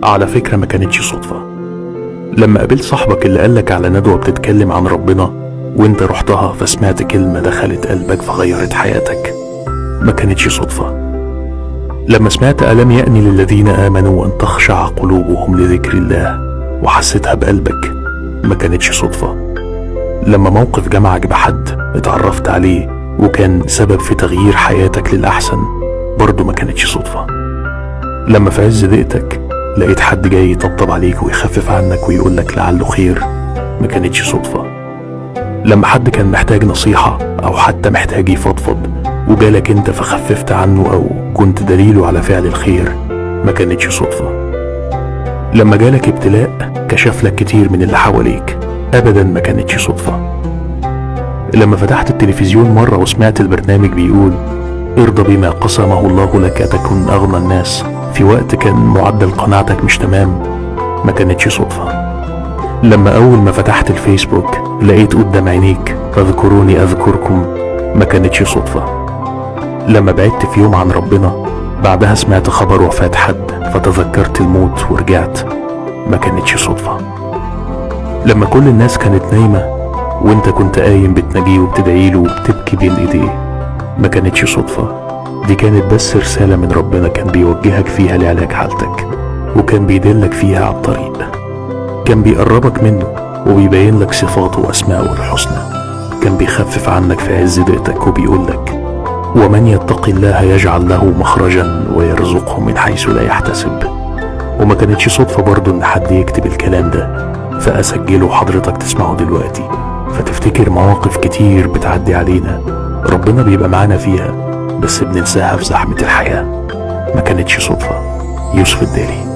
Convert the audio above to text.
على فكرة ما كانتش صدفة. لما قابلت صاحبك اللي قالك على ندوة بتتكلم عن ربنا وانت رحتها فسمعت كلمة دخلت قلبك فغيرت حياتك، ما كانتش صدفة. لما سمعت ألم يأني للذين آمنوا أن تخشع قلوبهم لذكر الله وحسيتها بقلبك، ما كانتش صدفة. لما موقف جمعك بحد اتعرفت عليه وكان سبب في تغيير حياتك للأحسن، برضو ما كانتش صدفة. لما في عز ضيقتك لقيت حد جاي يطبطب عليك ويخفف عنك ويقولك لعله خير، ما كانتش صدفة. لما حد كان محتاج نصيحة أو حتى محتاج يفضفض وجالك انت فخففت عنه أو كنت دليله على فعل الخير، ما كانتش صدفة. لما جالك ابتلاء كشف لك كتير من اللي حواليك، أبدا ما كانتش صدفة. لما فتحت التلفزيون مرة وسمعت البرنامج بيقول ارضى بما قسمه الله لك تكن أغنى الناس في وقت كان معدل قناعتك مش تمام، ما كانتش صدفة. لما أول ما فتحت الفيسبوك لقيت قدام عينيك فاذكروني أذكركم، ما كانتش صدفة. لما بعدت في يوم عن ربنا بعدها سمعت خبر وفاة حد فتذكرت الموت ورجعت، ما كانتش صدفة. لما كل الناس كانت نايمة وانت كنت قايم بتناجيه وبتدعيله وبتبكي بين ايديه، ما كانتش صدفة. دي كانت بس رسالة من ربنا كان بيوجهك فيها لعلاج حالتك، وكان بيدلك فيها على الطريق، كان بيقربك منه وبيبين لك صفاته واسماءه الحسنى، كان بيخفف عنك في عز ضيقتك وبيقولك ومن يتق الله يجعل له مخرجا ويرزقه من حيث لا يحتسب. وما كانتش صدفة برضو ان حد يكتب الكلام ده فأسجله وحضرتك تسمعه دلوقتي، فتفتكر مواقف كتير بتعدي علينا ربنا بيبقى معانا فيها بس بننساها في زحمة الحياة. ما كانتش صدفة. يوسف الدالي.